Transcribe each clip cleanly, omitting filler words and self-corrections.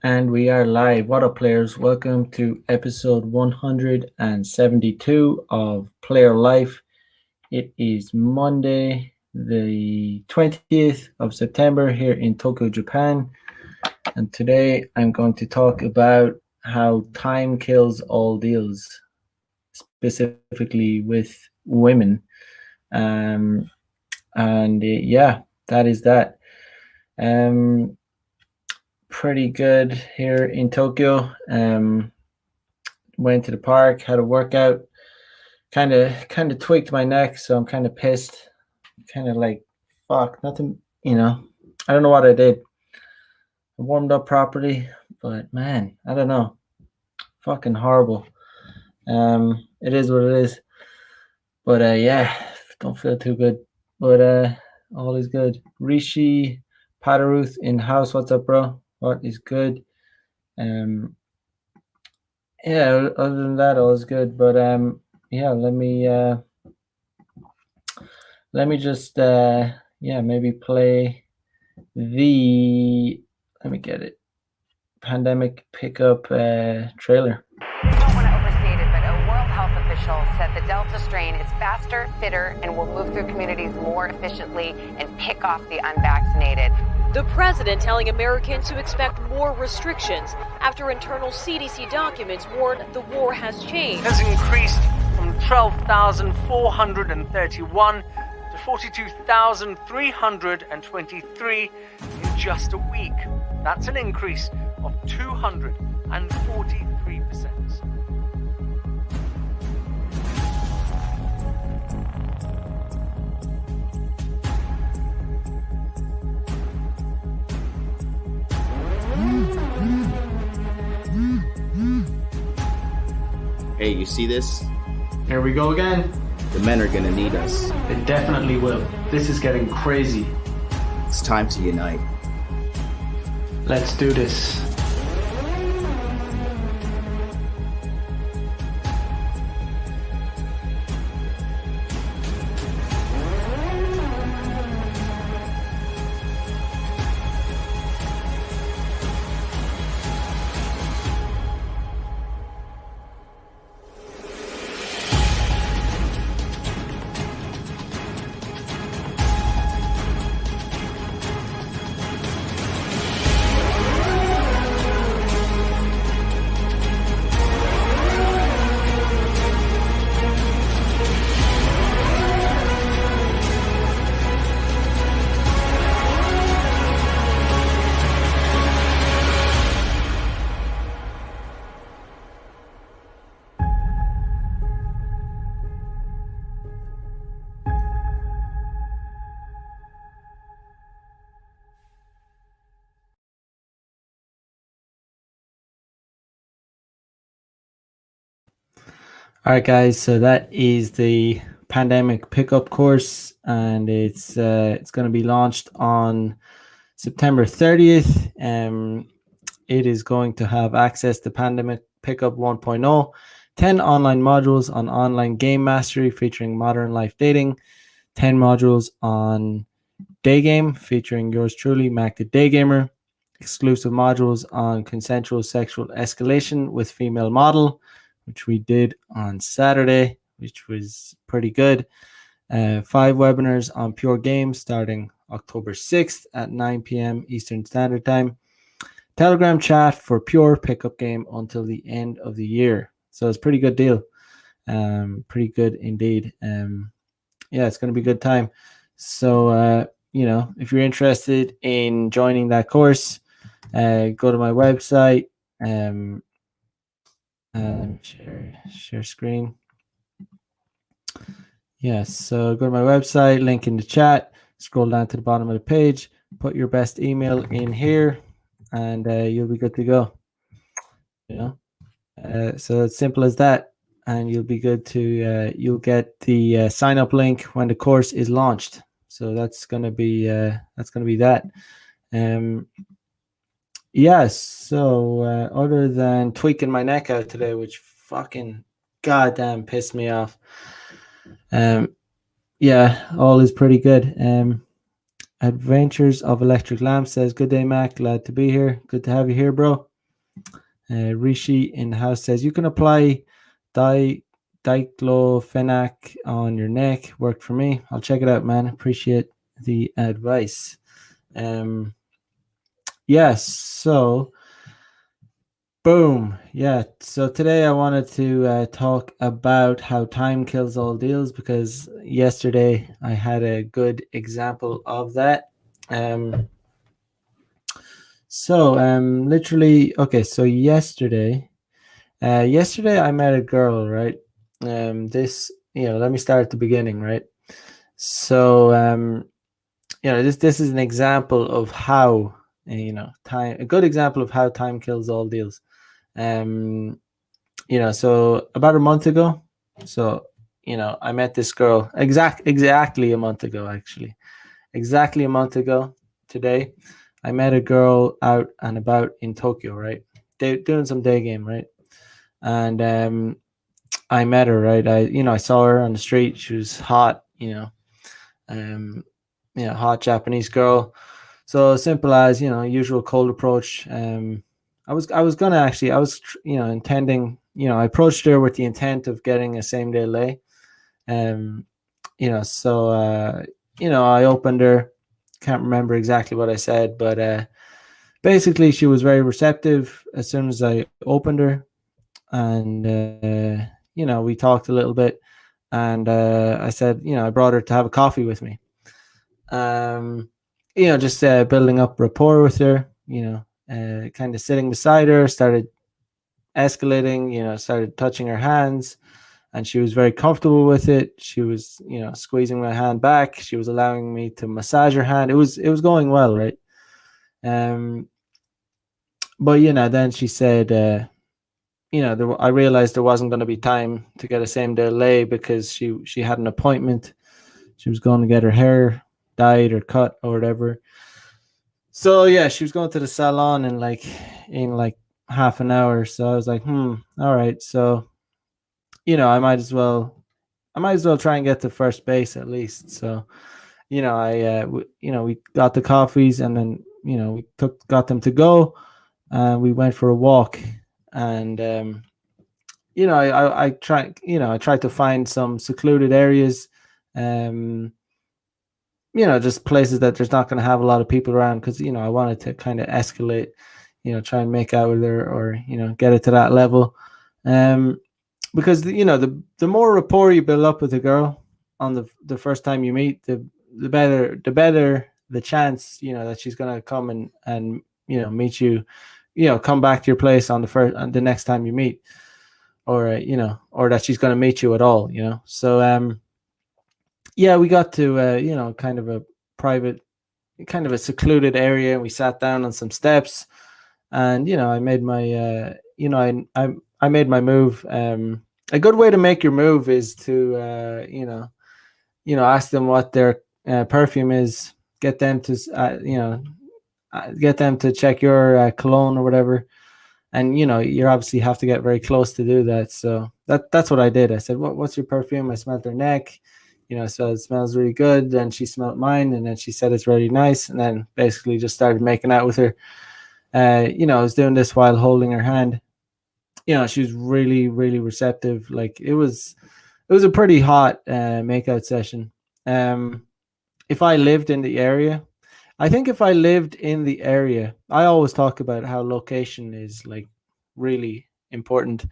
And we are live. What up, players? Welcome to episode 172 of Player Life. It is Monday, the 20th of September here in Tokyo, Japan. And today I'm going to talk about how time kills all deals, specifically with women. Um, and that is that. Um, Pretty good here in Tokyo. Went to the park, had a workout. Kind of tweaked my neck, so I'm kind of pissed. Kind of like, fuck, nothing. I don't know what I did. I warmed up properly, but man, I don't know. Fucking horrible. It is what it is. But yeah, don't feel too good. But all is good. Rishi Padaruth in house. What's up, bro? What is good? Um, yeah. Other than that, all is good. But yeah. Let me just maybe play the. Let me get it. Pandemic pickup trailer. I don't want to overstate it, but a World Health official said the Delta strain is faster, fitter, and will move through communities more efficiently and pick off the unvaccinated. The president telling Americans to expect more restrictions after internal CDC documents warn the war has changed. Has increased from 12,431 to 42,323 in just a week. That's an increase of 243%. Hey, you see this? Here we go again. The men are gonna need us. It definitely will. This is getting crazy. It's time to unite. Let's do this. All right, guys. So that is the pandemic pickup course, and it's going to be launched on September 30th. It is going to have access to Pandemic Pickup 1.0, 10 online modules on online game mastery featuring modern life dating, 10 modules on day game featuring yours truly, Mac the Day Gamer, exclusive modules on consensual sexual escalation with female model, which we did on Saturday, which was pretty good. 5 webinars on pure games starting October 6th at 9 p.m. Eastern Standard Time. Telegram chat for pure pickup game until the end of the year. So it's a pretty good deal. Pretty good indeed. Yeah, it's going to be a good time. So, if you're interested in joining that course, go to my website. Share screen. Yes, so go to my website, link in the chat, scroll down to the bottom of the page, put your best email in here, and you'll be good to go. So it's simple as that, and you'll be good to you'll get the sign up link when the course is launched. So that's gonna be that. Yes. So other than tweaking my neck out today, which fucking goddamn pissed me off. Yeah, all is pretty good. Adventures of Electric Lamp says, "Good day, Mac. Glad to be here. Good to have you here, bro." Rishi in the house says you can apply di diclofenac on your neck. Worked for me. I'll check it out, man. Appreciate the advice. Yes. So, boom. Yeah. So today I wanted to talk about how time kills all deals because yesterday I had a good example of that. Literally, okay. So yesterday I met a girl, right? Let me start at the beginning, right? So, this is an example of how time, a good example of how time kills all deals. So about a month ago, so I met this girl exactly a month ago, actually, exactly a month ago today. I met a girl out and about in Tokyo, right? Doing some day game, right? And I met her, right? I saw her on the street. She was hot, hot Japanese girl. So simple as usual cold approach. I was gonna actually, intending, I approached her with the intent of getting a same day lay. Um, I opened her. Can't remember exactly what I said, but basically she was very receptive as soon as I opened her, and we talked a little bit, and I said, I brought her to have a coffee with me. Just building up rapport with her, kind of sitting beside her, started escalating, started touching her hands, and she was very comfortable with it. She was, squeezing my hand back. She was allowing me to massage her hand. It was going well, right? Um, but then she said, I realized there wasn't going to be time to get a same day lay because she had an appointment. She was going to get her hair dyed or cut or whatever. So yeah, she was going to the salon in half an hour. So I was like, all right. So I might as well try and get to first base at least. So we got the coffees, and then we got them to go, and we went for a walk. And I tried to find some secluded areas, um just places that there's not going to have a lot of people around, because I wanted to kind of escalate, try and make out with her, or get it to that level. Because the more rapport you build up with a girl on the first time you meet, the better the chance that she's going to come and meet you, come back to your place on the next time you meet, or or that she's going to meet you at all. So yeah, we got to kind of a private, kind of a secluded area. We sat down on some steps, and I made my I made my move. A good way to make your move is to ask them what their perfume is. Get them to get them to check your cologne or whatever. And you obviously have to get very close to do that. So that's what I did. I said, what's your perfume? I smelled her neck, so it smells really good. Then she smelled mine, and then she said it's really nice, and then basically just started making out with her. I was doing this while holding her hand. She was really, really receptive. Like it was a pretty hot makeout session. If I lived in the area, I think if I lived in the area, I always talk about how location is like really important.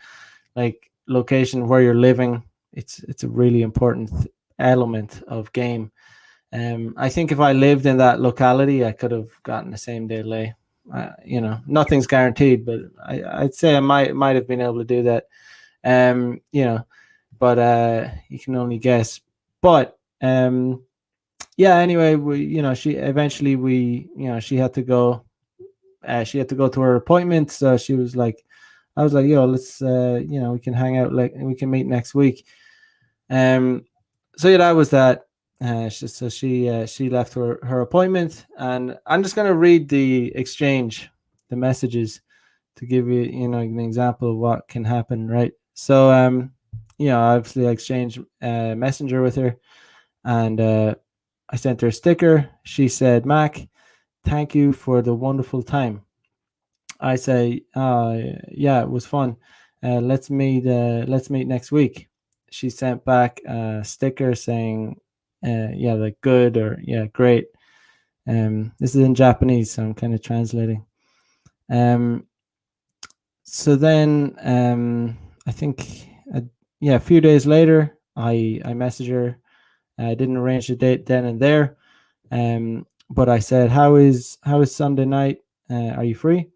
Like location where you're living, it's a really important element of game. I think if I lived in that locality, I could have gotten the same day lay. Nothing's guaranteed, but I'd say I might have been able to do that. Um, you know, but you can only guess. But yeah. Anyway, she eventually she had to go. She had to go to her appointment. So she was like, I was like, yo, let's we can hang out, like we can meet next week. Um, so yeah, that was that. She left her appointment, and I'm just gonna read the exchange, the messages, to give you an example of what can happen, right? So obviously I exchanged messenger with her, and I sent her a sticker. She said, Mac, thank you for the wonderful time. I say, yeah, it was fun. Let's meet next week. She sent back a sticker saying, yeah, like good or yeah, great. This is in Japanese, so I'm kind of translating. Um, so then, I think, yeah, a few days later, I messaged her. I didn't arrange the date then and there, but I said, how is Sunday night? Are you free?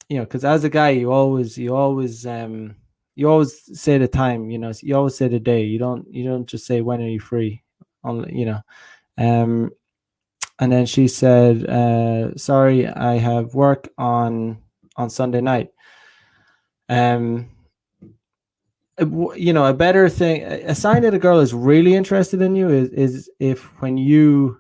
You know, because as a guy, you always say the time. You know, you always say the day. You don't just say when are you free. Only you know. Um, and then she said, "Sorry, I have work on Sunday night." Um, you know, a better thing, a sign that a girl is really interested in you is if when you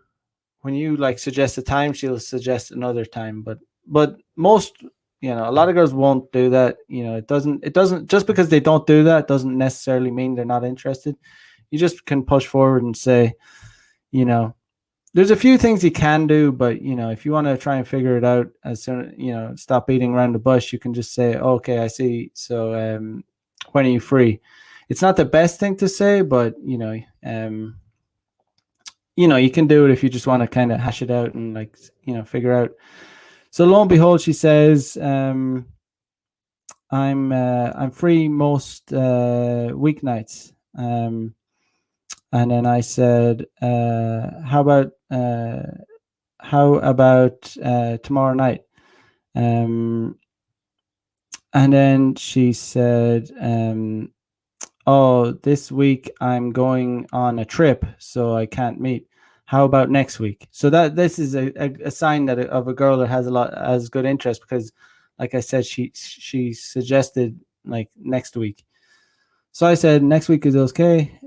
like suggest a time, she'll suggest another time. But most, you know, a lot of girls won't do that. You know, it doesn't just because they don't do that doesn't necessarily mean they're not interested. You just can push forward and say, you know, there's a few things you can do, but you know, if you want to try and figure it out as soon, you know, stop beating around the bush, you can just say, okay, I see. So when are you free? It's not the best thing to say, but you can do it if you just want to kind of hash it out and like, figure out. So lo and behold, she says, I'm free most weeknights. And then I said, how about tomorrow night? Um, and then she said, oh, this week I'm going on a trip, so I can't meet. How about next week? So that this is a sign that of a girl that has good interest, because, like I said, she suggested like next week. So I said next week is okay.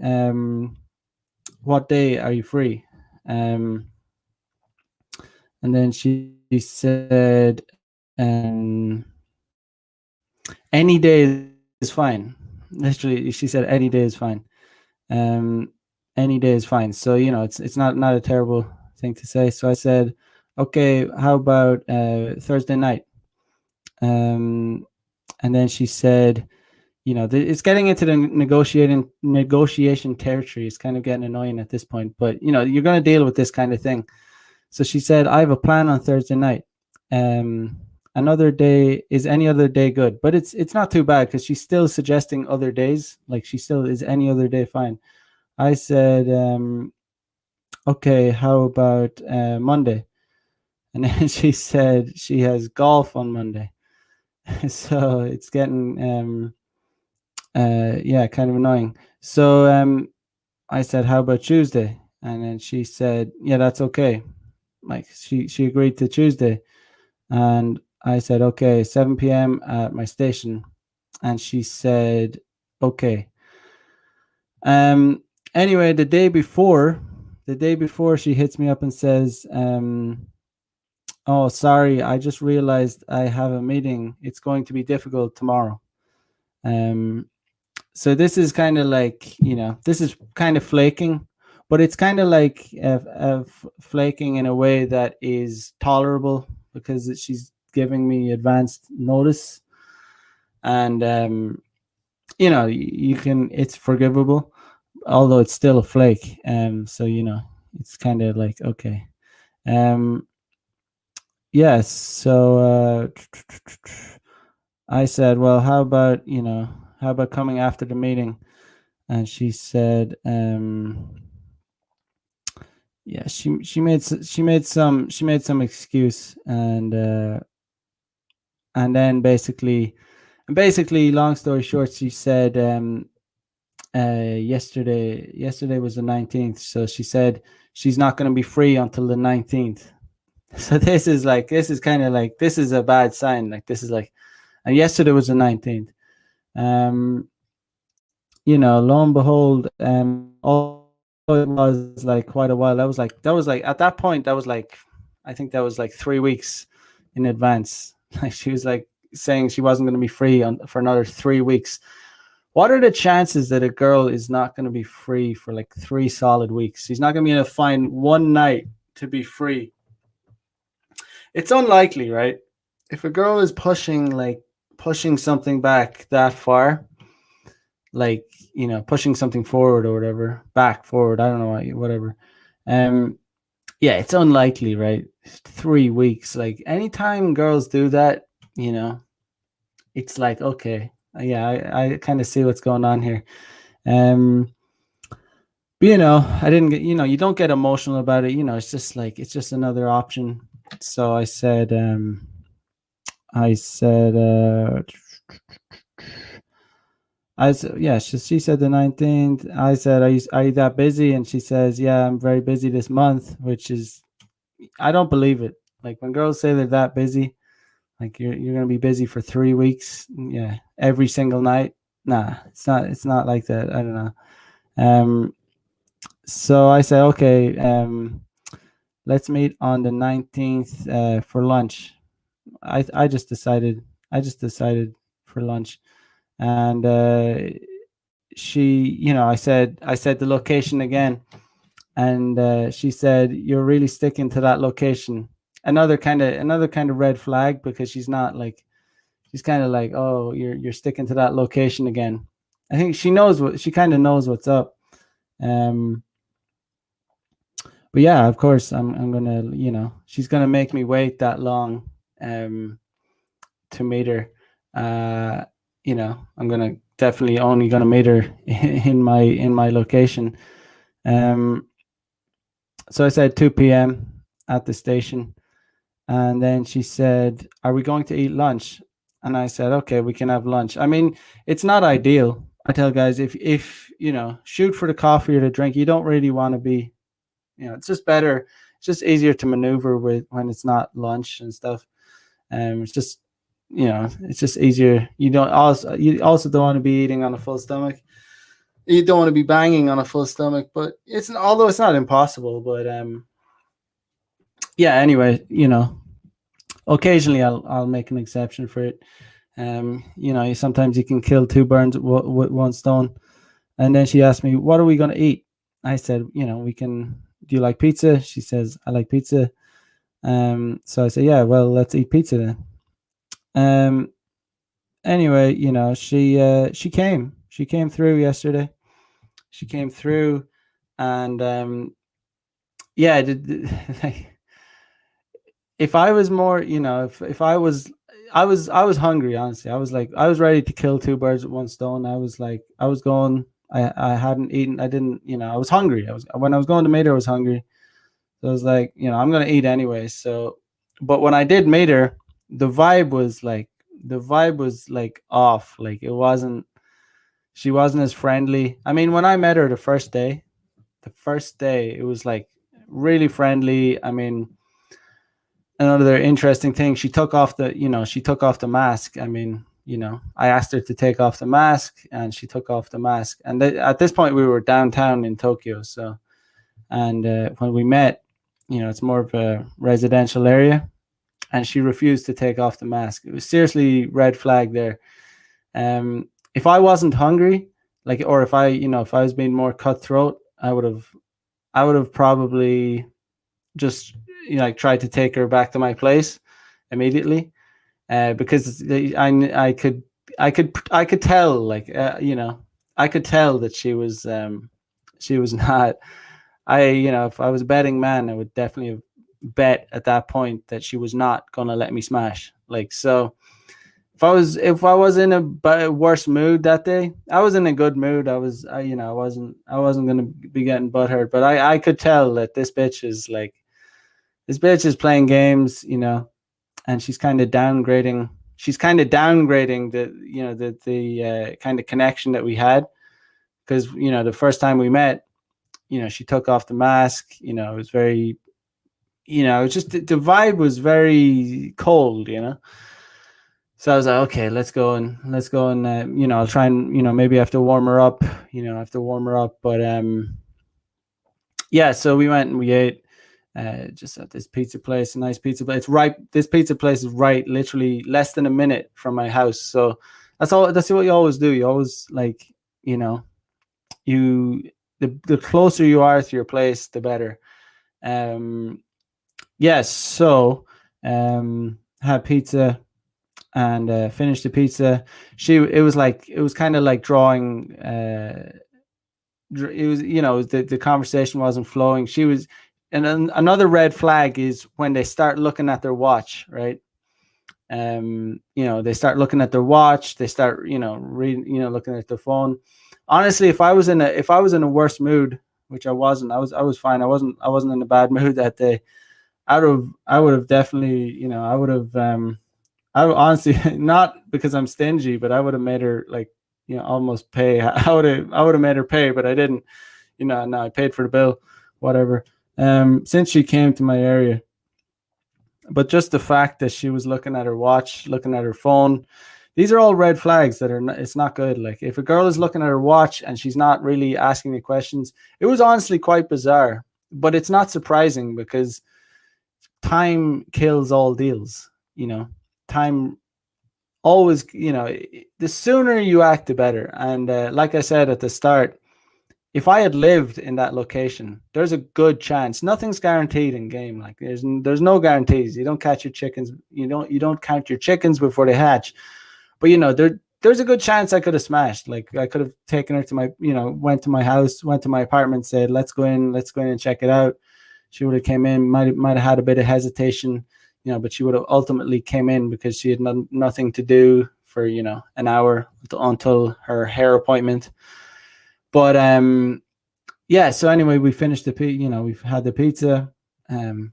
What day are you free? And then she said, any day is fine. Literally, she said any day is fine. Um, any day is fine. So it's not a terrible thing to say. So I said, okay, how about Thursday night? Um, and then she said, it's getting into the negotiation territory. It's kind of getting annoying at this point, but you're going to deal with this kind of thing. So she said, I have a plan on Thursday night. Another day, is any other day good? But it's not too bad, because she's still suggesting other days. Like, she still is any other day fine. I said, okay, how about Monday? And then she said she has golf on Monday. So it's getting yeah, kind of annoying. So I said, how about Tuesday? And then she said, yeah, that's okay. Like, she agreed to Tuesday. And I said, okay, 7 p.m. at my station. And she said, okay. Anyway, the day before, she hits me up and says, oh, sorry, I just realized I have a meeting. It's going to be difficult tomorrow. So this is kind of like, this is kind of flaking, but it's kind of like flaking in a way that is tolerable, because she's giving me advanced notice. And you can, it's forgivable, although it's still a flake. So it's kind of like, okay. Yes. So I said, well, how about coming after the meeting? And she said, yeah, she made some excuse. And then basically, long story short, she said, yesterday was the 19th, so she said she's not going to be free until the 19th. So this is kind of like, this is a bad sign. Like, this is like, and yesterday was the 19th. Lo and behold, although it was like quite a while, that was like at that point, that was like, I think that was like 3 weeks in advance. Like, she was like saying she wasn't going to be free for another 3 weeks. What are the chances that a girl is not going to be free for like 3 solid weeks? She's not going to be able to find one night to be free. It's unlikely, right? if a girl is pushing something back that far, like, pushing something forward or whatever, back, forward, I don't know, whatever. Um, yeah, it's unlikely, right? 3 weeks, like anytime girls do that, you know, it's like, okay, yeah, I kind of see what's going on here. Um, but I didn't get, you don't get emotional about it. It's just like, it's just another option. So I said, yeah, she said the 19th. I said, are you that busy? And she says, yeah, I'm very busy this month, which is, I don't believe it. Like when girls say they're that busy, like you're gonna be busy for 3 weeks, yeah, every single night. Nah, it's not like that. I don't know. So I said, okay, let's meet on the 19th for lunch. I just decided for lunch, and she, I said the location again, and she said, "You're really sticking to that location." Another kind of red flag, because she's kind of like, "Oh, you're sticking to that location again." I think she kind of knows what's up. Um, but yeah, of course, I'm gonna, she's gonna make me wait that long, to meet her. Uh, I'm gonna definitely only gonna meet her in my location. Um, so I said 2 p.m. at the station, and then she said, "Are we going to eat lunch?" And I said, "Okay, we can have lunch." I mean, it's not ideal. I tell guys, if shoot for the coffee or the drink. You don't really want to be, it's just better. It's just easier to maneuver with when it's not lunch and stuff. It's just, it's just easier. You also don't want to be eating on a full stomach. You don't want to be banging on a full stomach, but although it's not impossible, but yeah. Anyway, occasionally I'll make an exception for it. Sometimes you can kill two birds with one stone. And then she asked me, "What are we gonna eat?" I said, "We can. Do you like pizza?" She says, "I like pizza." So I said, "Yeah, well, let's eat pizza then." Um, anyway, she came through yesterday. She came through, and yeah, like, if I was more, if I was hungry, honestly. I was ready to kill two birds with one stone. I was like, I was going. I hadn't eaten. I didn't. I was hungry. When I was going to meet her, I was hungry. So I was like, I'm gonna eat anyway. So, but when I did meet her, the vibe was like off. Like it wasn't. She wasn't as friendly. I mean, when I met her the first day, it was like really friendly. I mean, another interesting thing, she took off the mask. I mean, I asked her to take off the mask, and she took off the mask. And at this point, we were downtown in Tokyo. So, and when we met, it's more of a residential area, and she refused to take off the mask. It was seriously red flag there. If I wasn't hungry, like, or if I was being more cutthroat, I would have probably just, like, tried to take her back to my place immediately, because I could tell, like, I could tell that she was not. If I was a betting man, I would definitely have bet at that point that she was not gonna let me smash. Like, so if I was in a worse mood that day, I was in a good mood. I wasn't gonna be getting butthurt, but I could tell that this bitch is playing games, and she's kind of downgrading. She's kind of downgrading the kind of connection that we had, because the first time we met, she took off the mask. It was very, it's just the vibe was very cold. So I was like, okay, let's go and I'll try and maybe I have to warm her up. But yeah. So we went and we ate just at this pizza place, a nice pizza place. It's right. This pizza place is right, literally less than a minute from my house. So that's all. That's what you always do. You always, like, you know, you the closer you are to your place, the better. Yes. So had pizza, and finished the pizza. It was kind of like drawing. It was, the conversation wasn't flowing. She was, and another red flag is when they start looking at their watch, right? They start looking at their watch. They start, reading, looking at their phone. Honestly, if I was in a worse mood, which I wasn't, I was fine. I wasn't in a bad mood that day. I would have definitely, I would honestly, not because I'm stingy, but I would have made her, like, almost pay. I would have made her pay, but I didn't. No, I paid for the bill, whatever. Since she came to my area, but just the fact that she was looking at her watch, looking at her phone, these are all red flags that it's not good. Like, if a girl is looking at her watch and she's not really asking me questions, it was honestly quite bizarre. But it's not surprising because time kills all deals. Time always, the sooner you act, the better. And like I said at the start, if I had lived in that location, there's a good chance. Nothing's guaranteed in game. Like, there's no guarantees. You don't catch your chickens. You don't count your chickens before they hatch. But there's a good chance I could have smashed. Like, I could have taken her to my, went to my house, went to my apartment, said, let's go in and check it out. She would have came in, might have had a bit of hesitation, but she would have ultimately came in because she had nothing to do for, an hour until her hair appointment. But yeah. So anyway, we finished we've had the pizza, and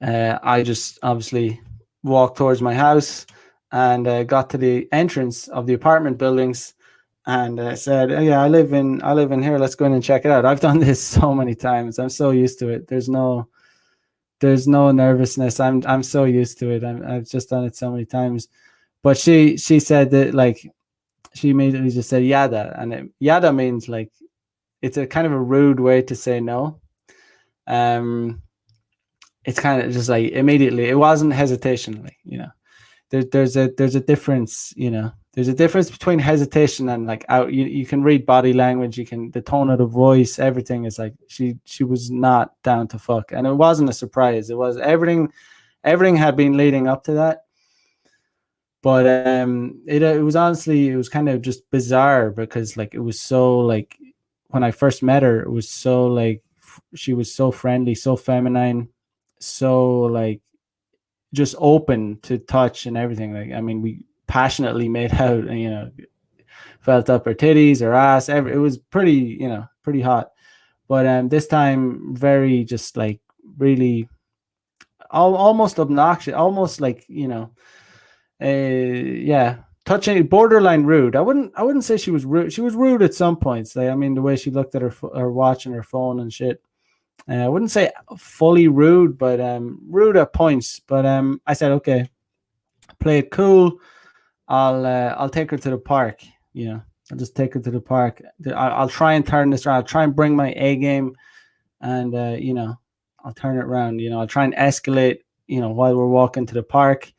I just obviously walked towards my house and got to the entrance of the apartment buildings and said, oh, yeah, I live in here. Let's go in and check it out. I've done this so many times. I'm so used to it. There's no nervousness. I'm so used to it. I've just done it so many times. But she said that, like, she immediately just said yada, and yada means, like, it's a kind of a rude way to say no. It's kind of just like immediately. It wasn't hesitation, like, there's a difference. There's a difference between hesitation and, like, out. You can read body language. You can, the tone of the voice, everything is like she was not down to fuck, and it wasn't a surprise. It was everything had been leading up to that. But it was honestly, it was kind of just bizarre because, like, it was so, like, when I first met her, it was so, like, she was so friendly, so feminine, so, like, just open to touch and everything. Like, I mean, we passionately made out, and, felt up her titties, her ass. It was pretty, pretty hot. But this time, very just, like, really almost obnoxious, almost like, yeah, touching, borderline rude. I wouldn't say she was rude. She was rude at some points. Like, I mean, the way she looked at her watch and her phone and shit. I wouldn't say fully rude, but rude at points. But I said, okay, play it cool. I'll take her to the park. I'll just take her to the park. I'll try and turn this around. I'll try and bring my A game, and I'll turn it around. I'll try and escalate. While we're walking to the park.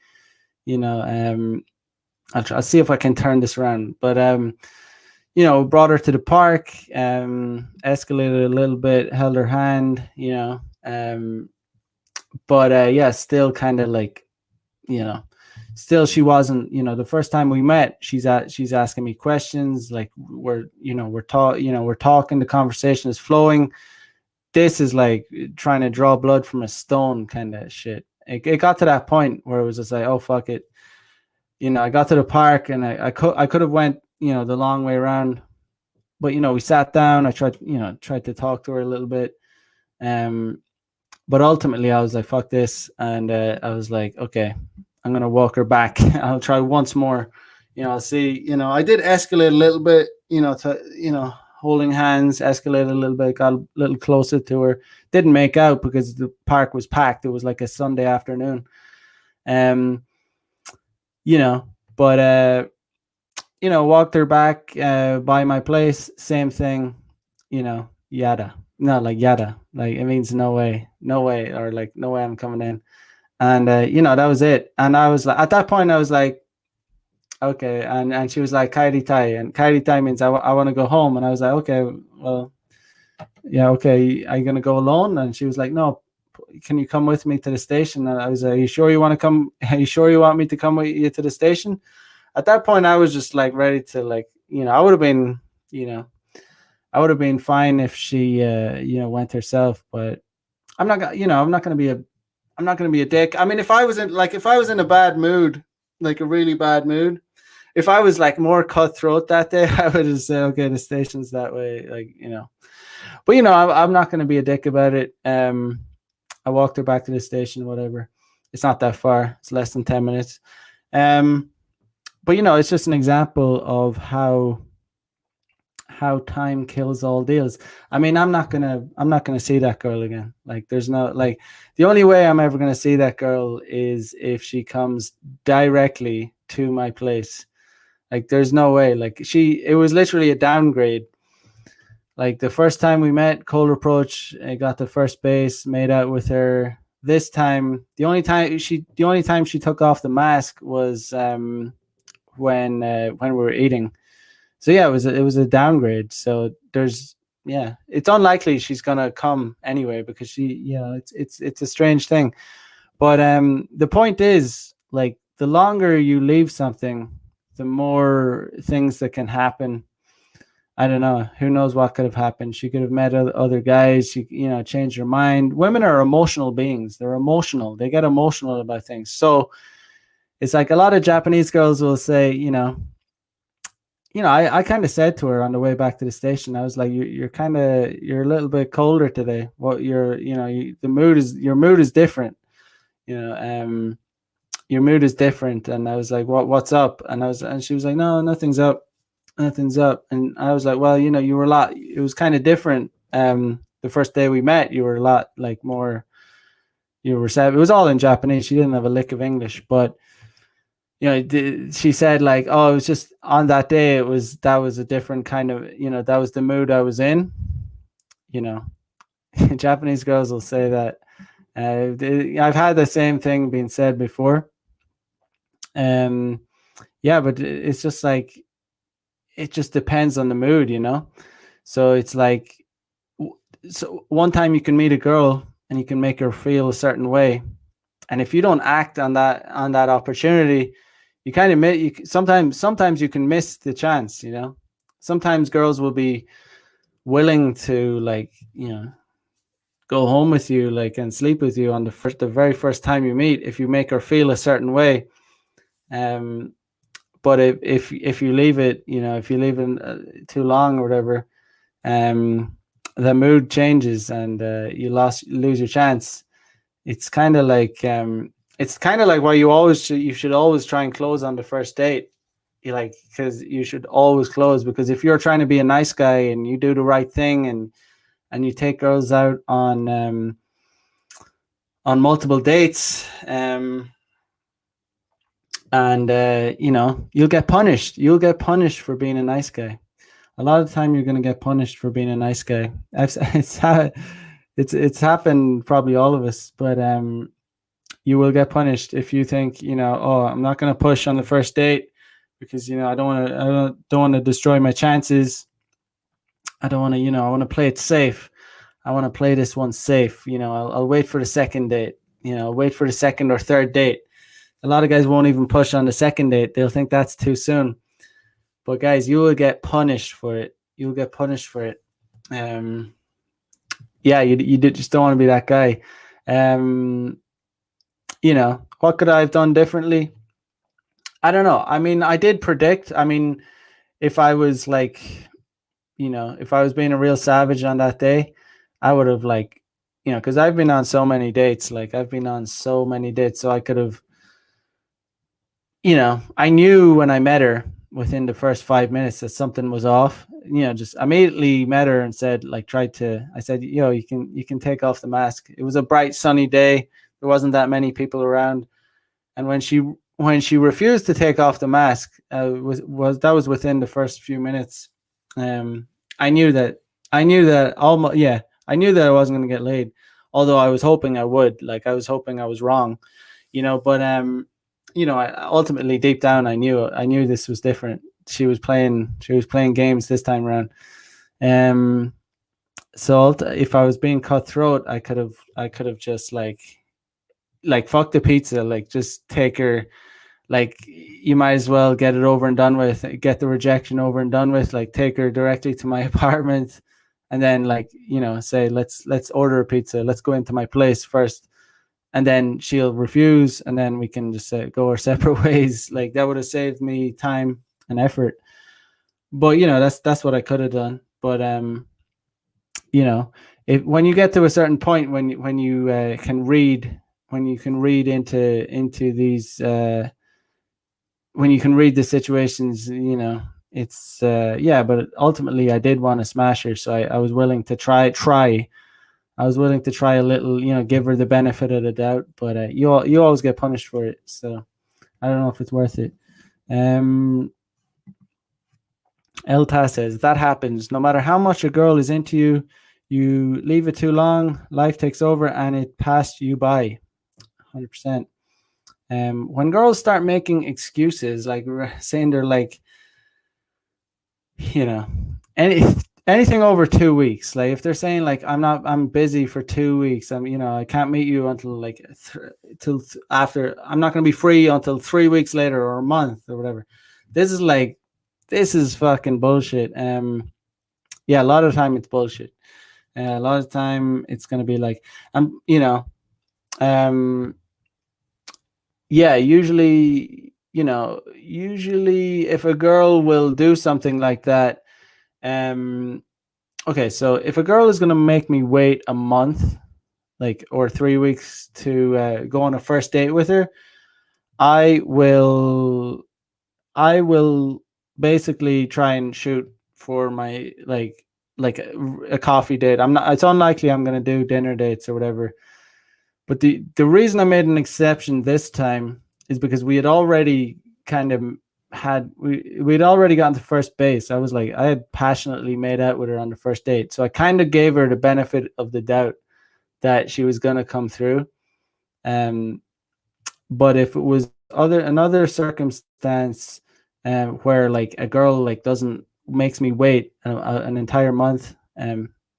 I'll see if I can turn this around. But brought her to the park, escalated a little bit, held her hand, but yeah, still kind of like, still she wasn't, the first time we met, she's asking me questions, like, we're talking, the conversation is flowing. This is like trying to draw blood from a stone kind of shit. It got to that point where it was just like, oh, fuck it. I got to the park and I could have went, the long way around, but, we sat down. I tried to talk to her a little bit. But ultimately I was like, fuck this. And I was like, okay, I'm going to walk her back. I'll try once more. I'll see, I did escalate a little bit, to, holding hands, escalated a little bit, got a little closer to her. Didn't make out because the park was packed. It was like a Sunday afternoon. But walked her back by my place. Same thing, yada. Not like yada. Like, it means no way, or like, no way I'm coming in. And that was it. And I was like, at that point, I was like, okay. And she was like, kairi tai, and kairi tai means I want to go home. And I was like, okay, well, yeah, okay. Are you gonna go alone? And she was like, no, can you come with me to the station? And I was like, are you sure you want to come? Are you sure you want me to come with you to the station? At that point, I was just like ready to, like, I would have been, I would have been fine if she, went herself, but I'm not gonna, I'm not gonna be a dick. I mean, if I was in a bad mood, like a really bad mood, if I was like more cutthroat that day, I would just say, okay, the station's that way, like, But I'm not gonna be a dick about it. I walked her back to the station, whatever. It's not that far. It's less than 10 minutes. But it's just an example of how time kills all deals. I mean, I'm not gonna see that girl again. Like, there's no, like, the only way I'm ever gonna see that girl is if she comes directly to my place. Like, there's no way. Like, it was literally a downgrade. Like, the first time we met, cold approach, I got the first base, made out with her. This time, the only time she took off the mask was when we were eating. So yeah, it was a downgrade. So it's unlikely she's gonna come anyway, because it's a strange thing. But the point is, like, the longer you leave something, the more things that can happen. I don't know. Who knows what could have happened? She could have met other guys. She, changed her mind. Women are emotional beings. They're emotional. They get emotional about things. So it's like a lot of Japanese girls will say, I kind of said to her on the way back to the station, I was like, you're a little bit colder today. What your mood is different. Your mood is different. And I was like, what's up? And she was like, no, nothing's up. Nothing's up. And I was like, well, you were it was kind of different. The first day we met, you were a lot like more, you were sad. It was all in Japanese. She didn't have a lick of English, but she said, like, oh, it was just on that day. That was a different kind of, that was the mood I was in. Japanese girls will say that. I've had the same thing being said before. Yeah, but it's just like, it just depends on the mood, So it's like, so one time you can meet a girl and you can make her feel a certain way, and if you don't act on that opportunity, you kind of sometimes you can miss the chance. Sometimes girls will be willing to, like, go home with you, like, and sleep with you on the very first time you meet, if you make her feel a certain way. But if you leave it, if you leave it too long or whatever, the mood changes and you lose your chance. It's kind of like why you should always try and close on the first date. Because you should always close, because if you're trying to be a nice guy and you do the right thing and you take girls out on multiple dates, and you'll get punished. You'll get punished for being a nice guy. A lot of the time, you're going to get punished for being a nice guy. It's happened probably all of us, but you will get punished if you think, oh, I'm not going to push on the first date because I don't want to destroy my chances. I don't want to, I want to play it safe. I want to play this one safe. I'll wait for the second date. Wait for the second or third date. A lot of guys won't even push on the second date. They'll think that's too soon. But guys, you will get punished for it. You'll get punished for it. Yeah, you just don't want to be that guy. What could I have done differently? I don't know. I mean, I did predict. I mean, if I was like, if I was being a real savage on that day, I would have, like, because I've been on so many dates. Like, I've been on so many dates, so I could have, I knew when I met her within the first 5 minutes that something was off. Just immediately met her and said, like, I said, you can take off the mask. It was a bright sunny day. There wasn't that many people around. And when she refused to take off the mask, was within the first few minutes. I knew that I knew that I wasn't going to get laid, although I was hoping I would. Like, I was hoping I was wrong, but ultimately deep down I knew this was different. She was playing games this time around. So if I was being cutthroat, I could have just like fuck the pizza, like just take her, like you might as well get it over and done with, get the rejection over and done with, like take her directly to my apartment, and then like say let's order a pizza, let's go into my place first, and then she'll refuse, and then we can just go our separate ways. Like that would have saved me time and effort. But that's what I could have done. But you know if when you get to a certain point, when you can read, when you can read into these when you can read the situations, it's yeah. But ultimately I did want to smash her, so I was willing to try. I was willing to try a little, give her the benefit of the doubt. But you always get punished for it, so I don't know if it's worth it. Elta says that happens no matter how much a girl is into you. You leave it too long, life takes over, and it passed you by. 100%. When girls start making excuses, like saying they're like, you know, any anything over 2 weeks, like if they're saying like I'm busy for 2 weeks, I can't meet you until like till after, I'm not going to be free until 3 weeks later or a month or whatever. This is fucking bullshit. Yeah, a lot of the time it's bullshit. A lot of the time it's going to be like, um yeah, usually if a girl will do something like that, okay, so if a girl is going to make me wait a month, like, or 3 weeks to go on a first date with her, i will I will basically try and shoot for my like a coffee date. I'm not. It's unlikely I'm going to do dinner dates or whatever. But the reason I made an exception this time is because we had already kind of we'd already gotten to first base. I was like, I had passionately made out with her on the first date, so I kind of gave her the benefit of the doubt that she was going to come through. But if it was another circumstance, where like a girl like doesn't makes me wait an entire month,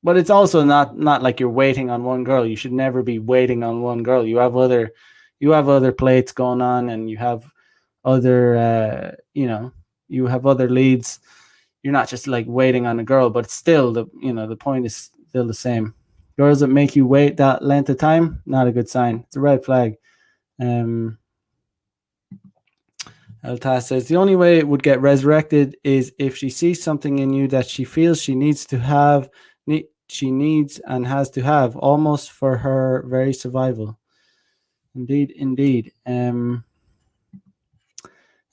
but it's also not like you're waiting on one girl. You should never be waiting on one girl. You have other plates going on, and you have other you have other leads. You're not just like waiting on a girl, but still the point is still the same. Girls that make you wait that length of time, not a good sign. It's a red flag. Altas says the only way it would get resurrected is if she sees something in you that she feels she needs to have, she needs and has to have, almost for her very survival. Indeed.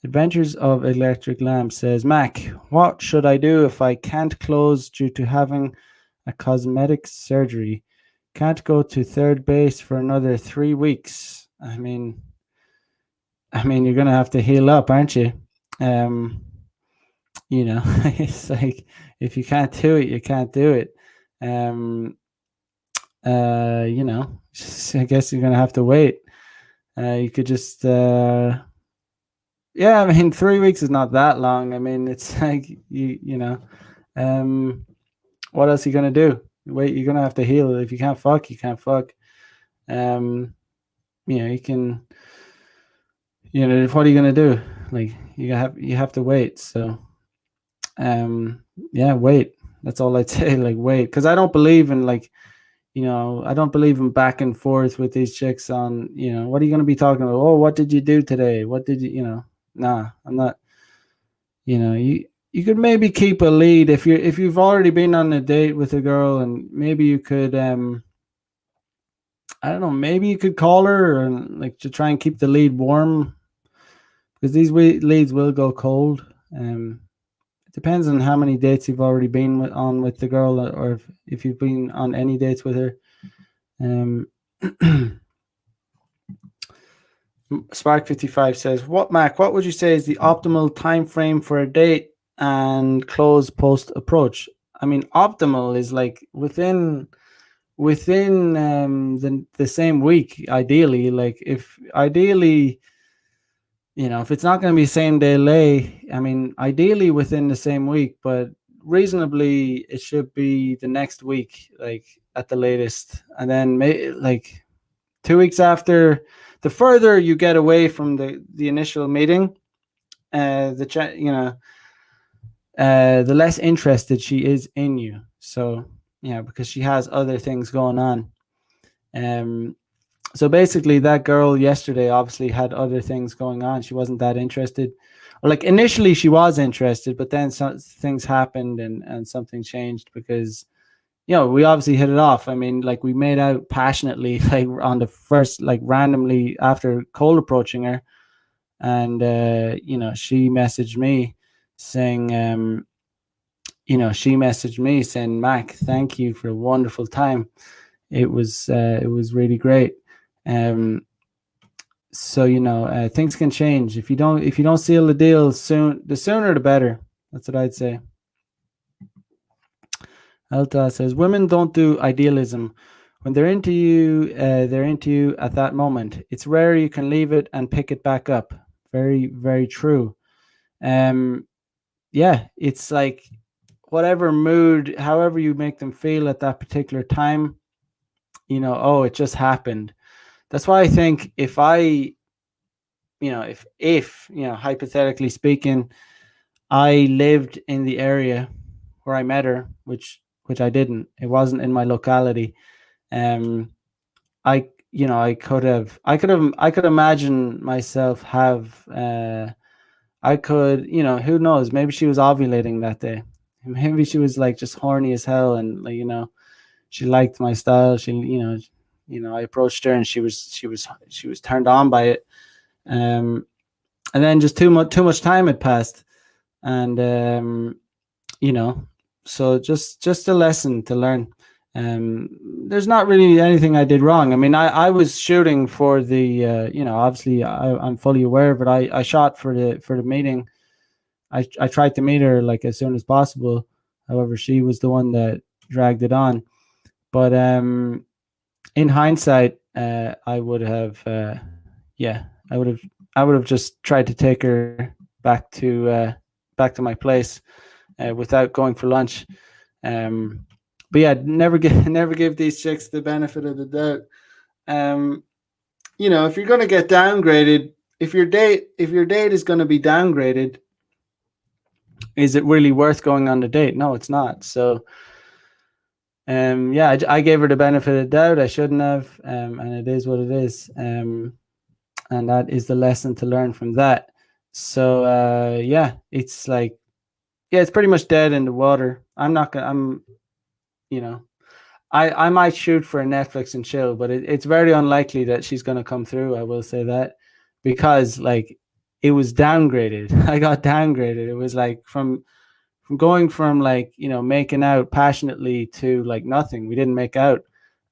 Adventures of Electric Lamp says, Mac, what should I do if I can't close due to having a cosmetic surgery? Can't go to third base for another 3 weeks. I mean, you're gonna have to heal up, aren't you? It's like if you can't do it, you can't do it. I guess you're gonna have to wait. You could just yeah, 3 weeks is not that long. It's like what else are you gonna do? Wait, you're gonna have to heal. If you can't fuck, you can't fuck. You can, what are you gonna do? Like you have to wait. So yeah, wait. That's all I'd say. Like wait, because I don't believe in I don't believe in back and forth with these chicks on, what are you gonna be talking about? Oh, what did you do today? What did you nah, I'm not. You could maybe keep a lead if you've already been on a date with a girl, and maybe you could I don't know, maybe you could call her and like to try and keep the lead warm, because these leads will go cold. It depends on how many dates you've already been on with the girl, or if you've been on any dates with her. Spark55 says, Mac, what would you say is the optimal time frame for a date and close post approach? Optimal is like within the same week, ideally. Like if it's not going to be same day lay, ideally within the same week. But reasonably it should be the next week, like at the latest, and then like 2 weeks after. The further you get away from the initial meeting, the less interested she is in you. So because she has other things going on. So basically, that girl yesterday obviously had other things going on. She wasn't that interested. Or like initially she was interested, but then some things happened and something changed because we obviously hit it off. I mean, like we made out passionately, like on the first, like randomly after cold approaching her, and she messaged me saying, Mac, thank you for a wonderful time. It was really great. So things can change if you don't seal the deal soon. The sooner the better. That's what I'd say. Alta says women don't do idealism. When they're into you at that moment. It's rare you can leave it and pick it back up. Very, very true. It's like whatever mood, however you make them feel at that particular time, it just happened. That's why I think if hypothetically speaking, I lived in the area where I met her, which I didn't. It wasn't in my locality. I could imagine myself I could, who knows, maybe she was ovulating that day. Maybe she was like just horny as hell, and like, she liked my style. She, I approached her and she was turned on by it. And then just too much time had passed, and so just a lesson to learn. There's not really anything I did wrong. I mean, I was shooting for the, obviously I'm fully aware of it. I shot for the meeting. I tried to meet her like as soon as possible. However, she was the one that dragged it on. But in hindsight, I would have, I would have just tried to take her back to my place without going for lunch. But yeah, never give these chicks the benefit of the doubt. If you're gonna get downgraded, if your date is gonna be downgraded, is it really worth going on the date? No, it's not. So I gave her the benefit of the doubt. I shouldn't have, and it is what it is. And that is the lesson to learn from that. So it's like, it's pretty much dead in the water. I might shoot for a Netflix and chill, but it's very unlikely that she's going to come through. I will say that, because like it was downgraded. I got downgraded. It was like from going from like, making out passionately to like nothing. We didn't make out,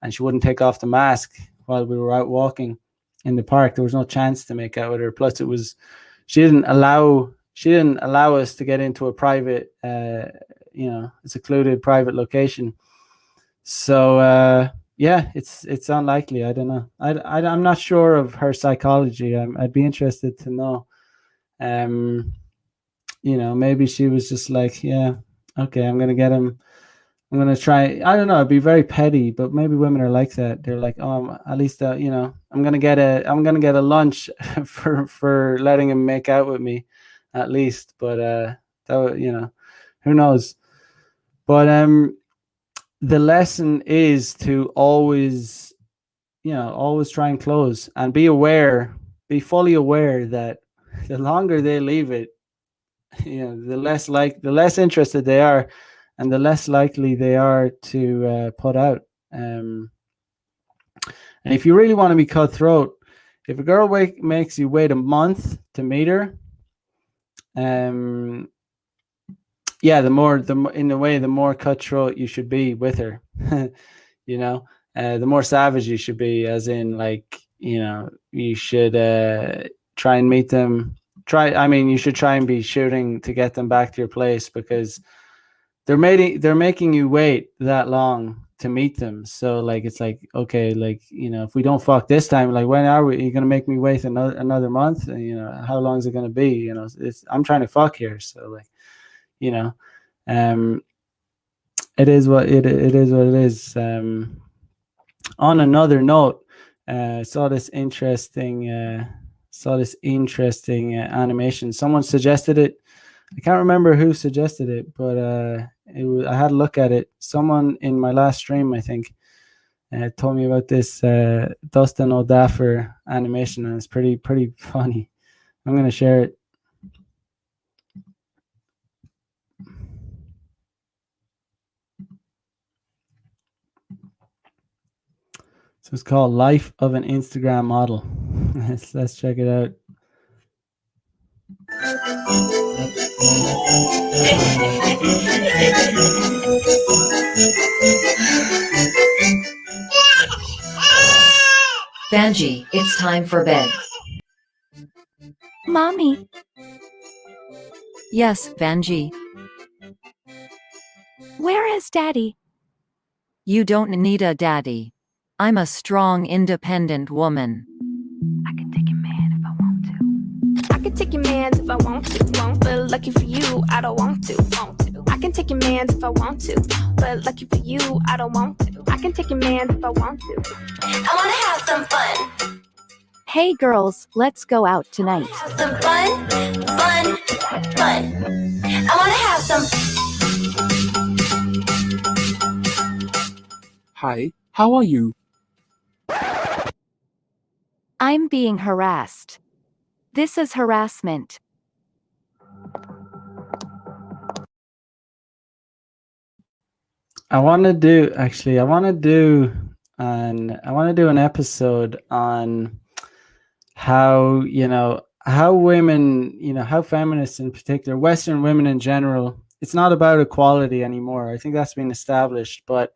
and she wouldn't take off the mask while we were out walking in the park. There was no chance to make out with her. Plus she didn't allow us to get into a private, secluded private location. So it's unlikely. I don't know. I'm not sure of her psychology. I'd be interested to know. Maybe she was just like, yeah, okay, I'm gonna get him. I'm gonna try. I don't know. It'd be very petty, but maybe women are like that. They're like, oh, at least I'm gonna get a lunch for letting him make out with me, at least. But who knows? But the lesson is to always try and close, and be fully aware that the longer they leave it, the less interested they are, and the less likely they are to put out. And if you really want to be cutthroat, if a girl makes you wait a month to meet her, the more cutthroat you should be with her. The more savage you should be, as in like, you should try and meet them. You should try and be shooting to get them back to your place, because they're making you wait that long to meet them. So like, it's like, okay, like, if we don't fuck this time, like, when are you gonna make me wait another month? How long is it gonna be? I'm trying to fuck here. So like, um, it is what it is. What it is. On another note, saw this interesting animation. Someone suggested it. I can't remember who suggested it, but I had a look at it. Someone in my last stream, I think, told me about this Dustin O'Daffer animation, and it's pretty funny. I'm gonna share it. So it's called Life of an Instagram Model. Let's check it out. Vanjie, it's time for bed. Mommy. Yes, Vanjie. Where is Daddy? You don't need a daddy. I'm a strong, independent woman. I can take your man if I want to. I can take your man if I want to. But lucky for you, I don't want to. I can take your man if I want to. But lucky for you, I don't want to. I can take your man if I want to. I wanna have some fun. Hey girls, let's go out tonight. Have some fun. I wanna have some. Hi, how are you? I'm being harassed. This is harassment. I want to do an episode on how how women, how feminists in particular, Western women in general, it's not about equality anymore. I think that's been established, but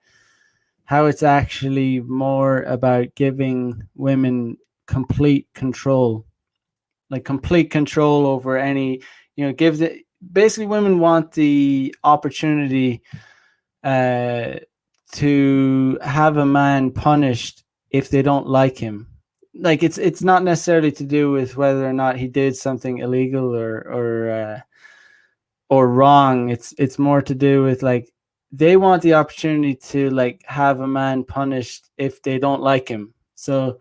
how it's actually more about giving women complete control, like complete control over any, gives it, basically women want the opportunity to have a man punished if they don't like him. Like it's not necessarily to do with whether or not he did something illegal or wrong. It's more to do with, like, they want the opportunity to, like, have a man punished if they don't like him. So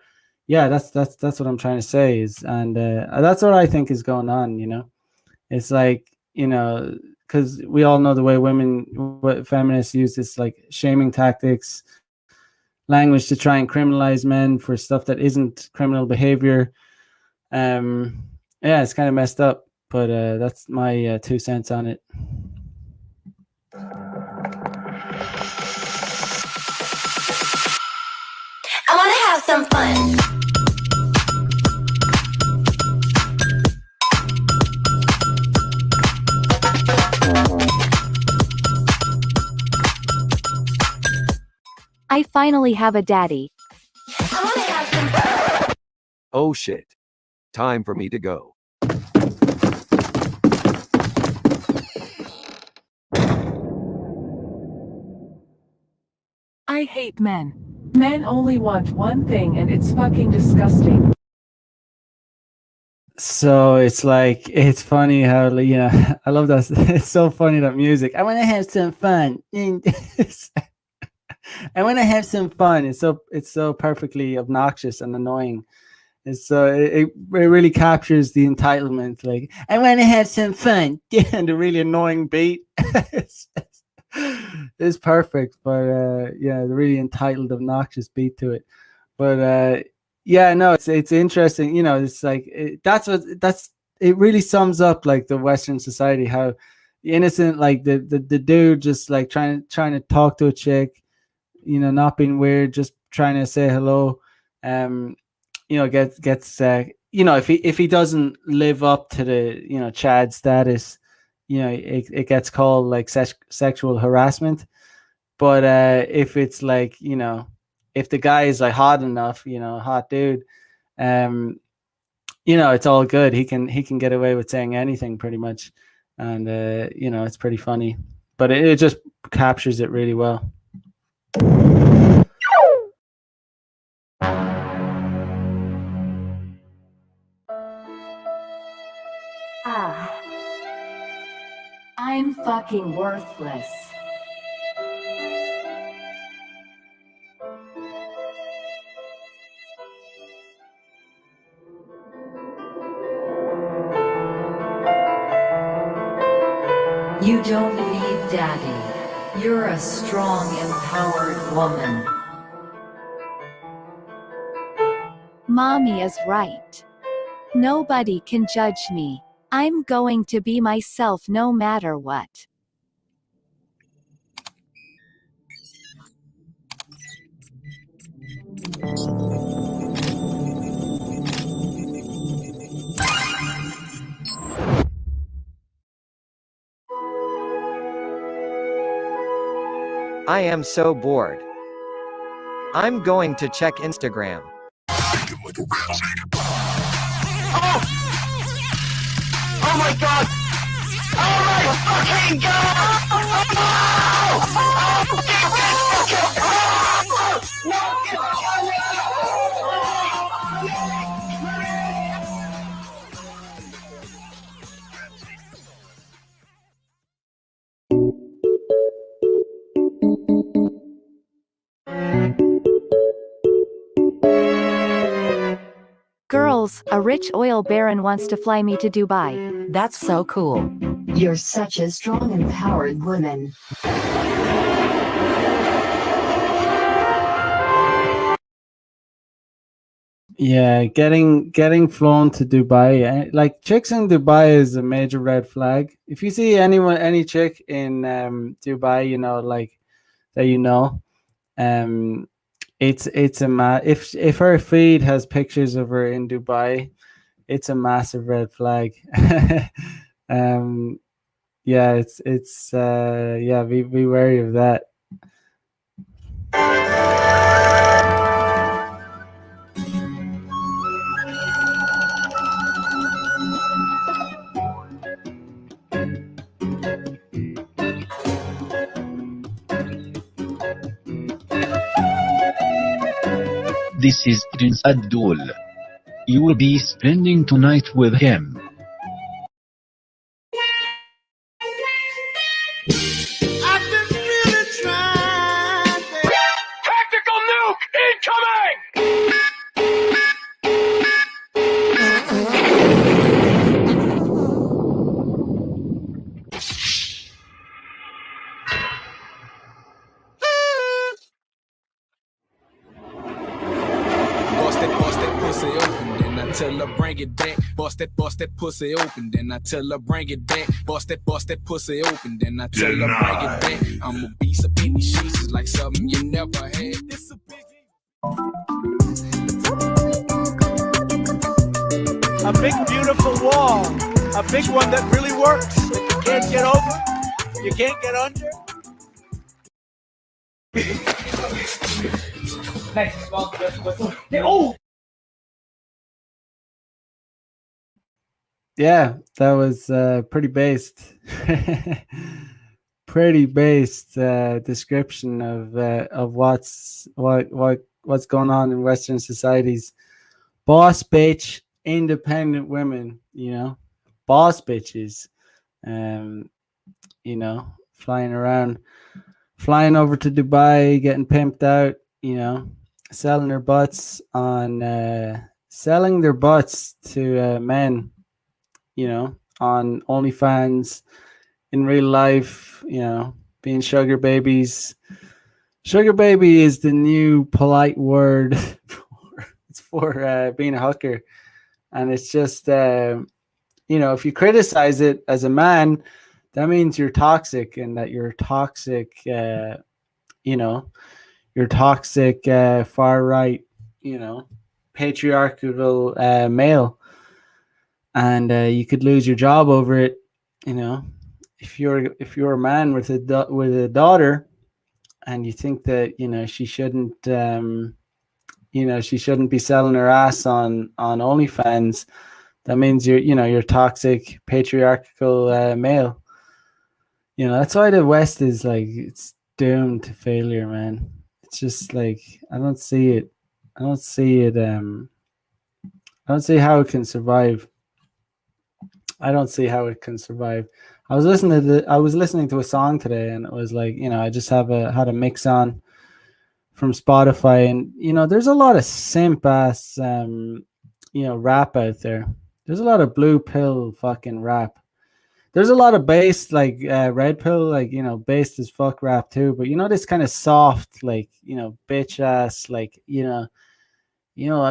yeah, that's what I'm trying to say is, and that's what I think is going on. It's like, because we all know the way feminists use this, like, shaming tactics, language to try and criminalize men for stuff that isn't criminal behavior. Yeah, it's kind of messed up, but that's my 2 cents on it. I wanna have some fun. I finally have a daddy. I wanna have some fun. Oh shit. Time for me to go. I hate men. Men only want one thing, and it's fucking disgusting. So it's like, it's funny how, I love that. It's so funny, that music. I want to have some fun. I want to have some fun. It's so perfectly obnoxious and annoying. It really captures the entitlement. Like, I want to have some fun, and the really annoying beat. It's perfect, but yeah, the really entitled, obnoxious beat to it. But yeah, no, it's interesting. It's like it really sums up, like, the Western society, how innocent, like the dude just, like, trying to talk to a chick, not being weird, just trying to say hello. Gets if he doesn't live up to the Chad status, it gets called, like, sexual harassment. But if it's like, if the guy is, like, hot enough, hot dude, it's all good. He can get away with saying anything pretty much, and it's pretty funny, but it just captures it really well. I'm fucking worthless. You don't need daddy. You're a strong, empowered woman. Mommy is right. Nobody can judge me. I'm going to be myself no matter what. I am so bored. I'm going to check Instagram. Oh my god! Oh my fucking god! Girls, a rich oil baron wants to fly me to Dubai. That's so cool. You're such a strong, empowered woman. Yeah, getting flown to Dubai, like chicks in Dubai is a major red flag. If you see any chick in Dubai, like that, um, it's if her feed has pictures of her in Dubai, it's a massive red flag. um, yeah, it's yeah, be wary of that. This is Prince Abdul. You will be spending tonight with him. Tactical nuke incoming! Bust that pussy open, then I tell her bring it back. Bust that pussy open, then I tell her bring it back. Bust that pussy open, then I tell her bring it back. I'm a beast of baby sheets, it's like something you never had. It's a big beautiful wall. A big one that really works. That you can't get over. You can't get under. Nice. Oh! Yeah, that was pretty based. Pretty based description of what's going on in Western societies. Boss bitch, independent women, boss bitches, flying around, flying over to Dubai, getting pimped out, selling their butts to men, on OnlyFans, in real life, being sugar babies. Sugar baby is the new polite word for being a hooker. And it's just, if you criticize it as a man, that means you're toxic, and that you're toxic, you're toxic, far right, patriarchal male. And you could lose your job over it, if you're a man with a daughter, and you think that she shouldn't she shouldn't be selling her ass on OnlyFans, that means you're toxic patriarchal male. That's why the West is like, it's doomed to failure, man. It's just like, I don't see it. I don't see how it can survive. I don't see how it can survive. I was listening to a song today, and it was like, I just had a mix on from Spotify, and there's a lot of simp ass rap out there. There's a lot of blue pill fucking rap. There's a lot of bass, like red pill, like based as fuck rap too. But this kind of soft, like bitch ass, like I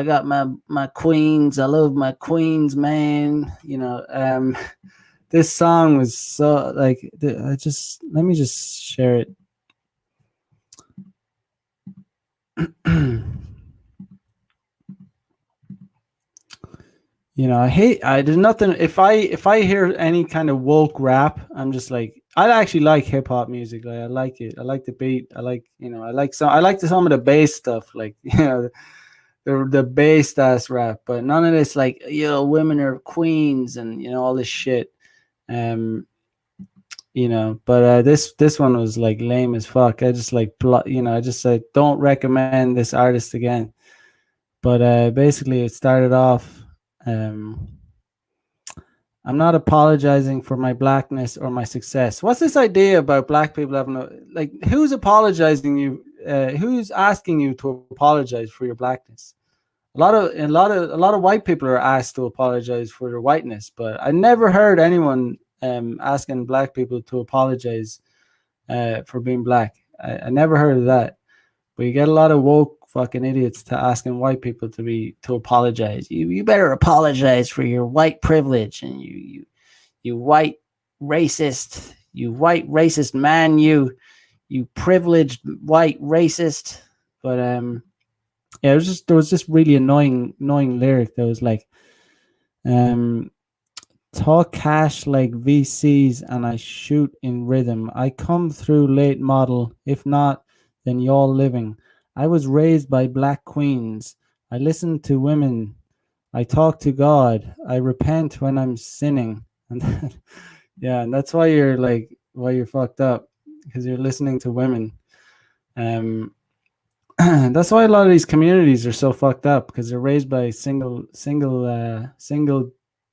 got my queens. I love my queens, man. This song was so like I just let me just share it. I there's nothing if I hear any kind of woke rap, I'm just like, I actually like hip hop music. Like I like it. I like the beat. I like I like some of the bass stuff, like the bass ass rap, but none of this like women are queens and all this shit. Um but this one was like lame as fuck. I just like I just said don't recommend this artist again. But basically it started off, um I'm not apologizing for my blackness or my success. What's this idea about black people having like, who's apologizing you? Who's asking you to apologize for your blackness? A lot of white people are asked to apologize for their whiteness, but I never heard anyone asking black people to apologize for being black. I never heard of that. But you get a lot of woke fucking idiots to asking white people to apologize. You better apologize for your white privilege, and you white racist man, you privileged white racist. But yeah, there was this really annoying lyric that was like, um talk cash like VCs and I shoot in rhythm. I come through late model. If not, then y'all living. I was raised by black queens. I listen to women. I talk to God. I repent when I'm sinning. And yeah, and that's why you're fucked up, because you're listening to women. That's why a lot of these communities are so fucked up, because they're raised by single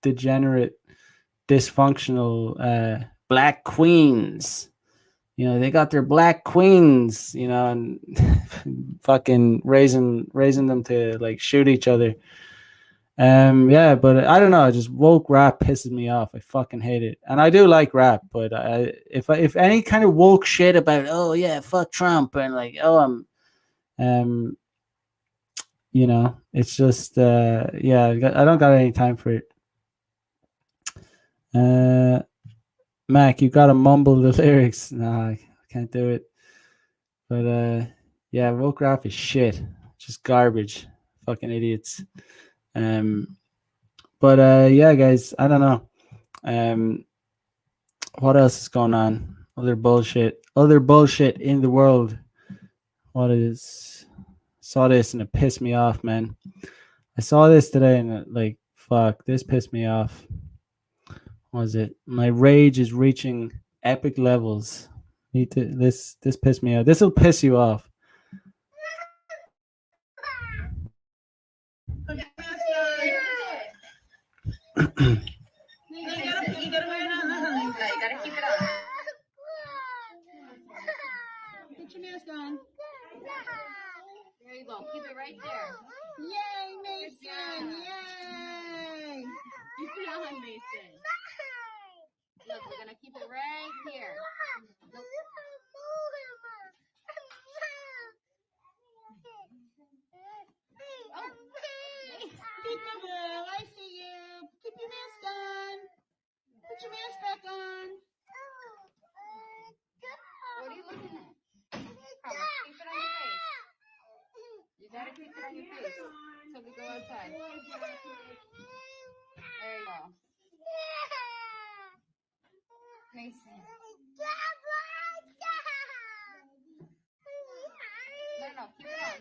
degenerate dysfunctional black queens. They got their black queens, and fucking raising them to like shoot each other. Yeah, but I don't know, just woke rap pisses me off. I fucking hate it. And I do like rap, but if any kind of woke shit about, oh yeah, fuck Trump, and like, oh um it's just yeah, I don't got any time for it. Mac, you gotta mumble the lyrics. Nah, I can't do it. But yeah, woke rap is shit. Just garbage. Fucking idiots. But yeah, guys, I don't know. What else is going on? Other bullshit in the world. What is Saw this and it pissed me off, man. I saw this today and like, fuck, this pissed me off. What was it? My rage is reaching epic levels. This pissed me off. This will piss you off. Put your mask on. There you go. Keep it right there. Yay, Mason! Yay! Keep it on, Mason. Look, we're gonna keep it right here. Look. Oh. Peekaboo, I see you. Keep your mask on. Put your mask back on. What are you looking at? Come on, keep it on your face. You gotta keep it on your face so we go outside. There you go. Mason. No, keep it on.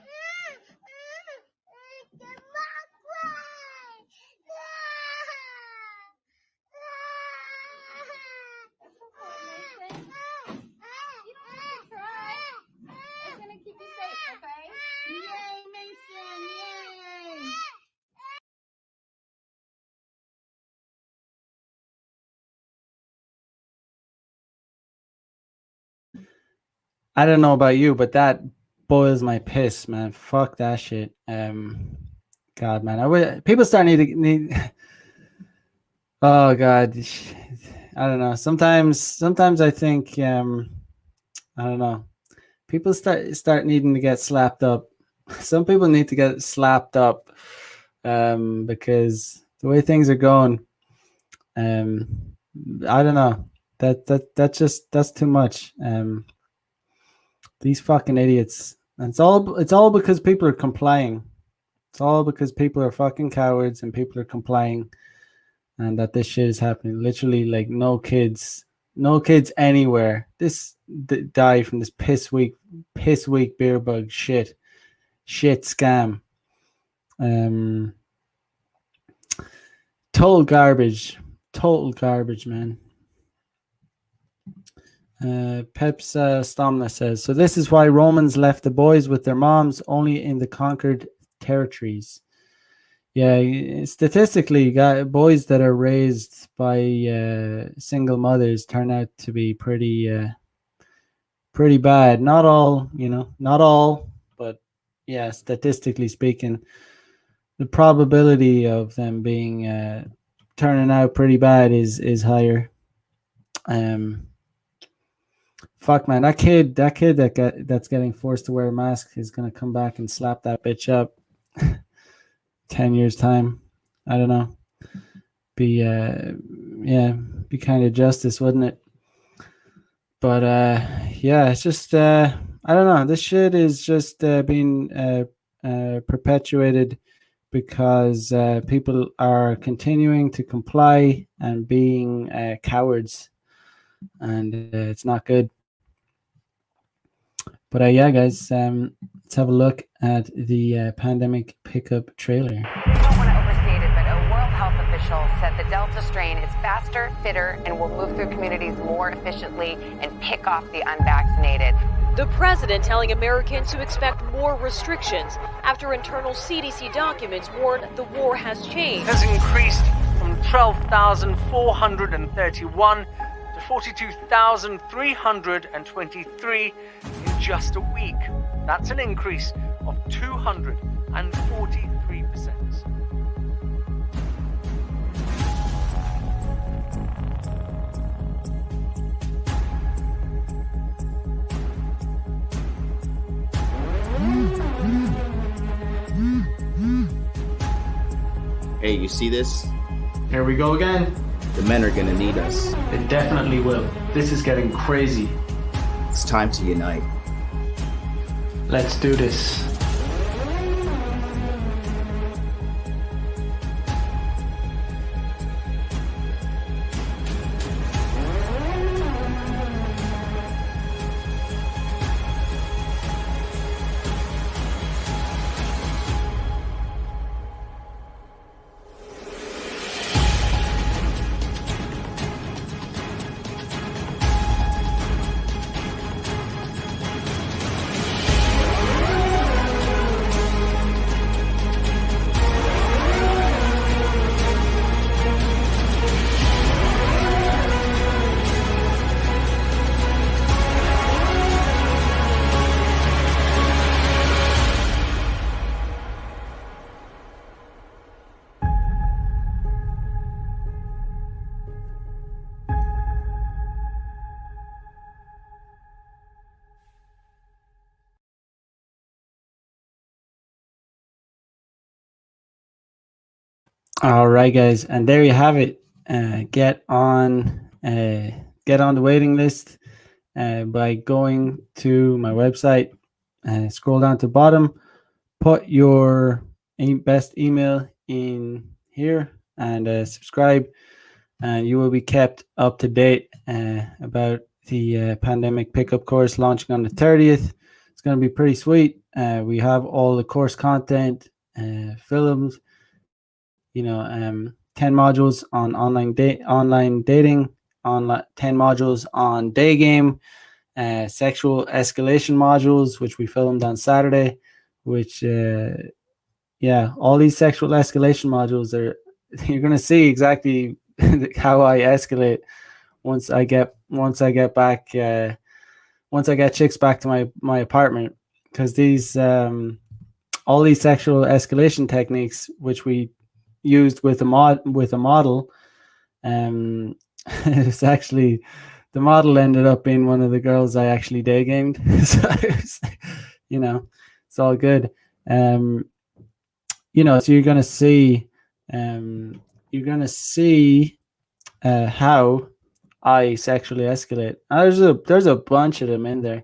I don't know about you, but that boils my piss, man. Fuck that shit. God, man, people start need. Oh God, I don't know. Sometimes I think, I don't know. People start needing to get slapped up. Some people need to get slapped up, because the way things are going, um, I don't know. That's too much. These fucking idiots. And it's all because people are complying. It's all because people are fucking cowards and people are complying, and that this shit is happening. Literally, like no kids anywhere. This die from this piss weak beer bug shit scam. Total garbage, man. Peps Stomna says, so this is why Romans left the boys with their moms only in the conquered territories. Yeah, statistically, boys that are raised by single mothers turn out to be pretty bad. Not all, not all, but yeah, statistically speaking, the probability of them being turning out pretty bad is higher. Fuck, man, that kid that's getting forced to wear a mask is gonna come back and slap that bitch up 10 years time. I don't know. Be kind of justice, wouldn't it? But yeah, it's just I don't know. This shit is just being perpetuated because people are continuing to comply and being cowards, and it's not good. But yeah, guys, let's have a look at the pandemic pickup trailer. I don't want to overstate it, but a World Health official said the Delta strain is faster, fitter, and will move through communities more efficiently and pick off the unvaccinated. The president telling Americans to expect more restrictions after internal CDC documents warn the war has changed. Has increased from 12,431 to 42,323 in just a week. That's an increase of 243%. Hey, you see this? Here we go again. The men are gonna need us. They definitely will. This is getting crazy. It's time to unite. Let's do this. All right, guys, and there you have it. Get on the waiting list by going to my website. Scroll down to the bottom, put your best email in here, and subscribe, and you will be kept up to date about the pandemic pickup course launching on the 30th. It's going to be pretty sweet. We have all the course content filmed. 10 modules on online dating, 10 modules on day game, sexual escalation modules, which we filmed on Saturday, which all these sexual escalation modules are, you're going to see exactly how I escalate once I get back once I get chicks back to my apartment, because these all these sexual escalation techniques which we used with a model, it's actually, the model ended up being one of the girls I actually day gamed. So it's, it's all good. So you're gonna see how I sexually escalate. There's a bunch of them in there.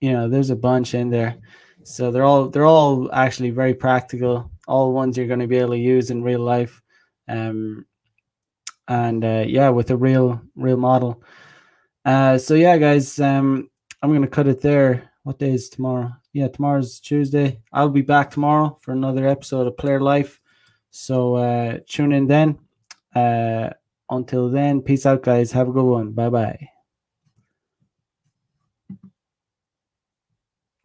There's a bunch in there. So they're all actually very practical. All ones you're going to be able to use in real life. And with a real model. So yeah, guys, I'm going to cut it there. What day is tomorrow? Yeah, tomorrow's Tuesday. I'll be back tomorrow for another episode of Player Life. So tune in then. Until then, peace out, guys. Have a good one. Bye bye.